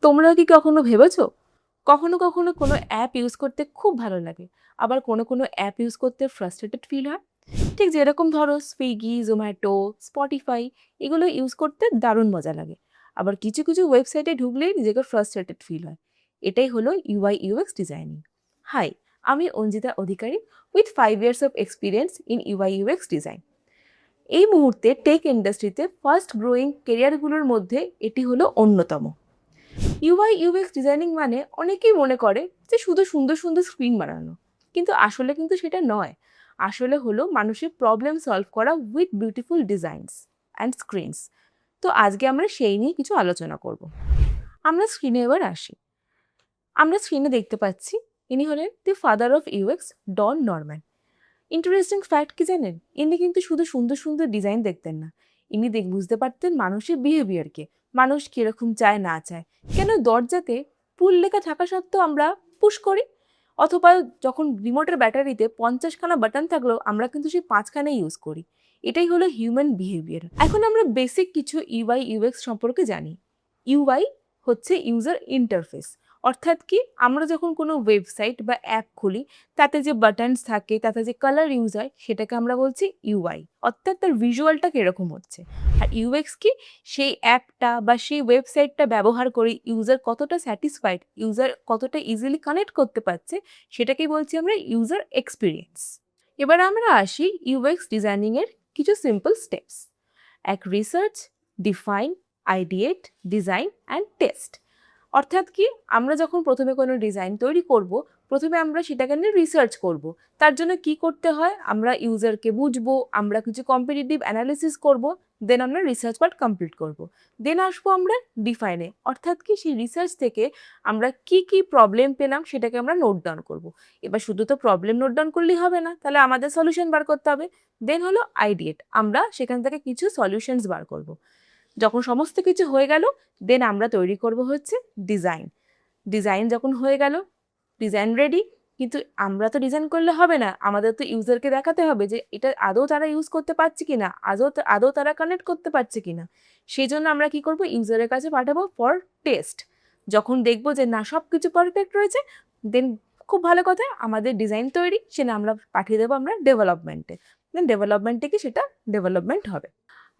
তোমরা কি কখনো ভেবেছো কখনো কোনো অ্যাপ ইউজ করতে খুব ভালো লাগে, আবার কোনো অ্যাপ ইউজ করতে ফ্রাস্ট্রেটেড ফিল হয়? ঠিক যেরকম ধরো সুইগি, জোম্যাটো, স্পটিফাই, এগুলো ইউজ করতে দারুণ মজা লাগে। আবার কিছু কিছু ওয়েবসাইটে ঢুকলেই নিজেকে ফ্রাস্ট্রেটেড ফিল হয়। এটাই হলো ইউআই ইউএক্স ডিজাইনিং। হাই, আমি Anjita Adhikari, with 5 years of experience in UI UX design. এই মুহূর্তে টেক ইন্ডাস্ট্রিতে ফাস্ট গ্রোয়িং কেরিয়ারগুলোর মধ্যে এটি হলো অন্যতম। ইউআই ইউএক্স ডিজাইনিং মানে অনেকেই মনে করে যে শুধু সুন্দর সুন্দর স্ক্রিন বানানো, কিন্তু আসলে সেটা নয়। আসলে হলো মানুষের প্রবলেম সলভ করা with beautiful designs and screens. তো আজকে আমরা সেই নিয়ে কিছু আলোচনা করব। আমরা স্ক্রিনে এবার আসি। আমরা স্ক্রিনে দেখতে পাচ্ছি ইনি হলেন the father of UX, Don Norman. Interesting fact কি জানেন, ইনি কিন্তু শুধু সুন্দর সুন্দর ডিজাইন দেখতেন না, ইনি বুঝতে পারতেন মানুষের বিহেভিয়ারকে, মানুষ কিরকম চায় না চায়। কেন দরজাতে পুল লেখা থাকা সত্ত্বেও আমরা পুশ করি, অথবা যখন রিমোটের ব্যাটারিতে 50খানা বাটন থাকলেও আমরা কিন্তু সেই 5খানাই ইউজ করি। এটাই হলো হিউম্যান বিহেভিয়ার। এখন আমরা বেসিক কিছু ইউআই ইউএক্স সম্পর্কে জানি। ইউআই হচ্ছে ইউজার ইন্টারফেস, অর্থাৎ কি আমরা যখন কোনো ওয়েবসাইট বা অ্যাপ খুলি তাতে যে বাটনস থাকে, তাতে যে কালার ইউজ হয়, সেটাকে আমরা বলছি ইউআই, অর্থাৎ তার ভিজুয়ালটা কিরকম হচ্ছে। আর ইউএক্স কি, সেই অ্যাপটা বা সেই ওয়েবসাইটটা ব্যবহার করে ইউজার কতটা স্যাটিসফাইড, ইউজার কতটা ইজিলি কানেক্ট করতে পারছে, সেটাকেই বলছি আমরা ইউজার এক্সপিরিয়েন্স। এবার আমরা আসি ইউএক্স ডিজাইনিংয়ের কিছু সিম্পল স্টেপস। এক, research, define, ideate, design and test. অর্থাৎ কি, আমরা যখন প্রথমে কোনো ডিজাইন তৈরি করব, প্রথমে আমরা সেটাকে নিয়ে রিসার্চ করব। তার জন্য কি করতে হয়, আমরা ইউজারকে বুঝবো, আমরা কিছু কম্পিটিটিভ অ্যানালিসিস করব, দেন আমরা রিসার্চ পার্ট কমপ্লিট করব। দেন আসবো আমরা ডিফাইনে, অর্থাৎ কি সেই রিসার্চ থেকে আমরা কি কি প্রবলেম পেলাম সেটাকে আমরা নোট ডাউন করব। এবার শুধু তো প্রবলেম নোট ডাউন করলেই হবে না, তাহলে আমাদের সলিউশন বার করতে হবে। দেন হলো আইডিয়েট, আমরা সেখান থেকে কিছু সলিউশনস বার করব। যখন সমস্ত কিছু হয়ে গেল, দেন আমরা তৈরি করব হচ্ছে ডিজাইন। ডিজাইন যখন হয়ে গেল, ডিজাইন রেডি, কিন্তু আমরা তো ডিজাইন করলে হবে না, আমাদের তো ইউজারকে দেখাতে হবে যে এটা আদৌ তারা ইউজ করতে পারছে কিনা, আদৌ তারা কানেক্ট করতে পারছে কিনা। সেই জন্য আমরা কি করব, ইউজারের কাছে পাঠাবো ফর টেস্ট। যখন দেখবো যে না সব কিছু পারফেক্ট রয়েছে, দেন খুব ভালো কথা, আমাদের ডিজাইন তৈরি, সেটা আমরা পাঠিয়ে দেবো আমরা ডেভেলপমেন্টে। দেন ডেভেলপমেন্ট থেকে সেটা ডেভেলপমেন্ট হবে।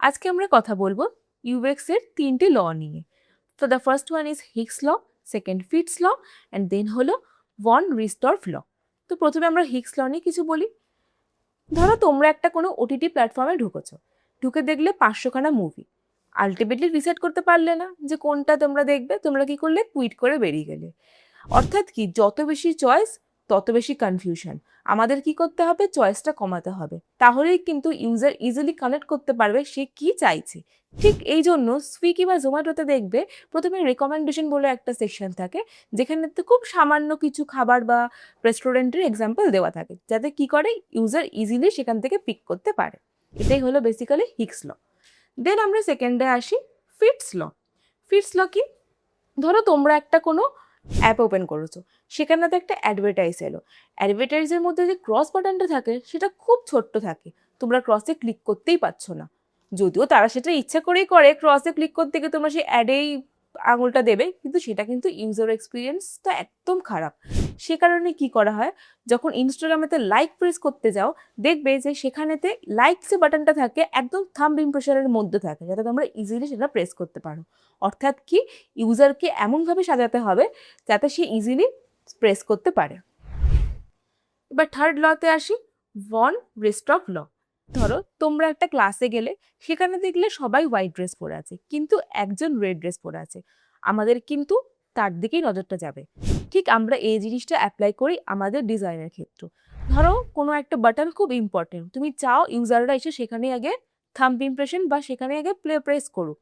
আজকে আমরা কথা বলবো ইউএক্স এর 3টে ল নিয়ে। তো the first one is Hick's law, second Fitts law, and then হলো ভন রিস্টর্ফ ল। তো প্রথমে আমরা হিক্স ল নিয়ে কিছু বলি। ধরো তোমরা একটা কোনো ওটিটি প্ল্যাটফর্মে ঢুকেছো, ঢুকে দেখলে 500খানা মুভি, আলটিমেটলি ডিসাইড করতে পারলে না যে কোনটা তোমরা দেখবে, তোমরা কি করলে, কুইট করে বেরিয়ে গেলে। অর্থাৎ কি, যত বেশি চয়েস তত বেশি কনফিউশন। আমাদের কি করতে হবে, চয়েসটা কমাতে হবে, তাহলেই কিন্তু ইউজার ইজিলি কানেক্ট করতে পারবে সে কি চাইছে। ঠিক এই জন্য সুইগি বা জোম্যাটোতে দেখবে প্রথমে রেকমেন্ডেশন বলে একটা সেকশন থাকে, যেখানে খুব সামান্য কিছু খাবার বা রেস্টুরেন্টের এক্সাম্পল দেওয়া থাকে, যাতে কি করে ইউজার ইজিলি সেখান থেকে পিক করতে পারে। এটাই হলো বেসিক্যালি হিক্স ল। দেন আমরা সেকেন্ডে আসি ফিটস ল। ফিটস ল কি, ধরো তোমরা একটা কোনো অ্যাপ ওপেন করেছো, সেখানে তো একটা অ্যাডভার্টাইজ এলো, অ্যাডভার্টাইজের মধ্যে যে ক্রস বাটনটা থাকে সেটা খুব ছোট্ট থাকে, তোমরা ক্রসে ক্লিক করতেই পারছো না। যদিও তারা সেটা ইচ্ছা করেই করে, ক্রসে ক্লিক করতে গিয়ে তোমরা সেই অ্যাডেই আঙুলটা দেবে, কিন্তু সেটা কিন্তু ইউজার এক্সপিরিয়েন্সটা একদম খারাপ। সে কারণে কি করা হয়, যখন ইনস্টাগ্রামেতে লাইক প্রেস করতে যাও, দেখবে যে সেখানেতে লাইক যে বাটনটা থাকে একদম থাম্ব ইমপ্রেশনের মধ্যে থাকে, যাতে তোমরা ইজিলি সেটা প্রেস করতে পারো। অর্থাৎ কি, ইউজারকে এমনভাবে সাজাতে হবে যাতে সে ইজিলি প্রেস করতে পারে। এবার থার্ড লতে আসি, ভন রিস্টর্ফ ল। ধরো তোমরা একটা ক্লাসে গেলে, সেখানে দেখলে সবাই হোয়াইট ড্রেস পরে আছে, কিন্তু একজন রেড ড্রেস পরে আছে, আমাদের কিন্তু তার দিকেই নজরটা যাবে। ঠিক আমরা এই জিনিসটা অ্যাপ্লাই করি আমাদের ডিজাইনের ক্ষেত্রে। ধরো কোনো একটা বাটন খুব ইম্পর্টেন্ট, তুমি চাও ইউজাররা এসে সেখানে আগে থাম্ব ইমপ্রেশন বা সেখানে আগে প্রেস করুক।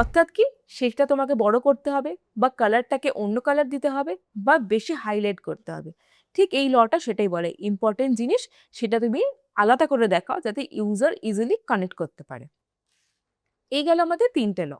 অর্থাৎ কি, সেটা তোমাকে বড় করতে হবে, বা কালারটাকে অন্য কালার দিতে হবে, বা বেশি হাইলাইট করতে হবে। ঠিক এই লটা সেটাই বলে, ইম্পর্টেন্ট জিনিস সেটা তুমি আলাদা করে দেখাও যাতে ইউজার ইজিলি কানেক্ট করতে পারে। এই গেল আমাদের 3টে ল।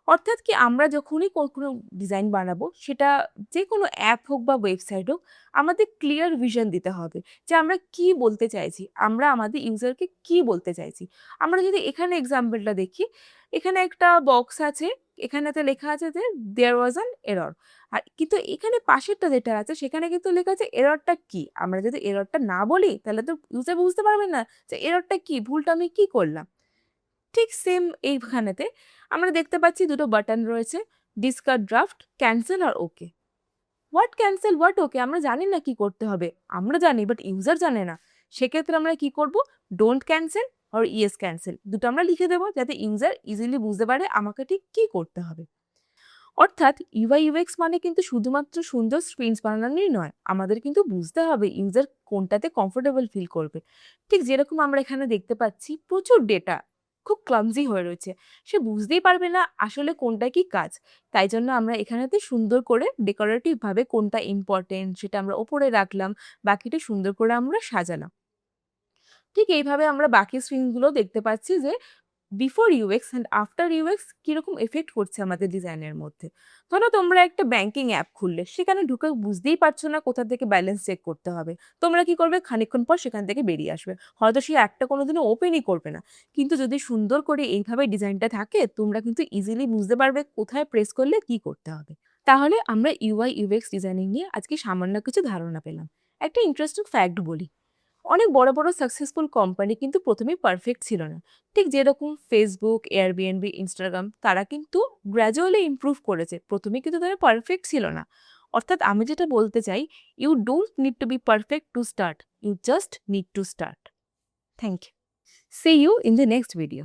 অর্থাৎ কি, আমরা যখনই কোনো ডিজাইন বানাবো, সেটা যে কোনো অ্যাপ হোক বা ওয়েবসাইট হোক, আমাদের ক্লিয়ার ভিশন দিতে হবে যে আমরা কি বলতে চাইছি, আমরা আমাদের ইউজারকে কি বলতে চাইছি। আমরা যদি এখানে এক্সাম্পলটা দেখি, এখানে একটা বক্স আছে, এখানেতে লেখা আছে যে দেয়ার ওয়াজ অ্যান এরর। আর কিন্তু এখানে পাশেরটা যেটা আছে সেখানে কিন্তু লেখা আছে এররটা কি। আমরা যদি এররটা না বলি তাহলে তো ইউজার বুঝতে পারবে না যে এররটা কি, ভুলটা আমি কি করলাম। ঠিক সেম এইখানেতে আমরা দেখতে পাচ্ছি দুটো বাটন রয়েছে, ডিসকার্ড ড্রাফট, ক্যান্সেল আর okay. What cancel what okay আমরা জানি না কি করতে হবে, আমরা জানি বাট ইউজার জানে না। সেক্ষেত্রে আমরা কি করব, ডোন্ট ক্যান্সেল আর ইয়েস ক্যান্সেল দুটো আমরা লিখে দেবো যাতে ইউজার ইজিলি বুঝতে পারে আমাকে ঠিক কি করতে হবে। অর্থাৎ ইউআই ইউএক্স মানে কিন্তু শুধুমাত্র সুন্দর স্ক্রিনস বানানোই নয়, আমাদের কিন্তু বুঝতে হবে ইউজার কোনটাতে কমফোর্টেবল ফিল করবে। ঠিক যেরকম আমরা এখানে দেখতে পাচ্ছি প্রচুর ডেটা খুব ক্লামজি হয়ে রয়েছে, সে বুঝতেই পারবে না আসলে কোনটা কি কাজ। তাই জন্য আমরা এখানেতে সুন্দর করে ডেকোরেটিভ ভাবে কোনটা ইম্পর্টেন্ট সেটা আমরা ওপরে রাখলাম, বাকিটা সুন্দর করে আমরা সাজালাম। ঠিক এইভাবে আমরা বাকি স্ক্রিনগুলো দেখতে পাচ্ছি যে before UX and after UX কিরকম এফেক্ট করছে আমাদের ডিজাইনের মধ্যে। ধরো তোমরা একটা ব্যাংকিং অ্যাপ খুললে, সেখানে ঢুকে বুঝতেই পারছো না কোথা থেকে ব্যালেন্স চেক করতে হবে, তোমরা কি করবে, খানিকক্ষণ পর সেখান থেকে বেরিয়ে আসবে, হয়তো সেই অ্যাপটা কোনোদিনও ওপেনই করবে না। কিন্তু যদি সুন্দর করে এইভাবে ডিজাইনটা থাকে তোমরা কিন্তু ইজিলি বুঝতে পারবে কোথায় প্রেস করলে কি করতে হবে। তাহলে আমরা ইউআই ইউএক্স ডিজাইনিং নিয়ে আজকে সামান্য কিছু ধারণা পেলাম। একটা ইন্টারেস্টিং ফ্যাক্ট বলি, অনেক বড় বড় সাকসেসফুল কোম্পানি কিন্তু প্রথমেই পারফেক্ট ছিল না। ঠিক যেরকম ফেসবুক, এয়ারবিএনবি, ইনস্টাগ্রাম তারা কিন্তু গ্র্যাজুয়ালি ইমপ্রুভ করেছে, প্রথমে কিন্তু তারা পারফেক্ট ছিল না। অর্থাৎ আমি যেটা বলতে চাই, you don't need to be perfect to start, you just need to start. Thank you. See you in the next video.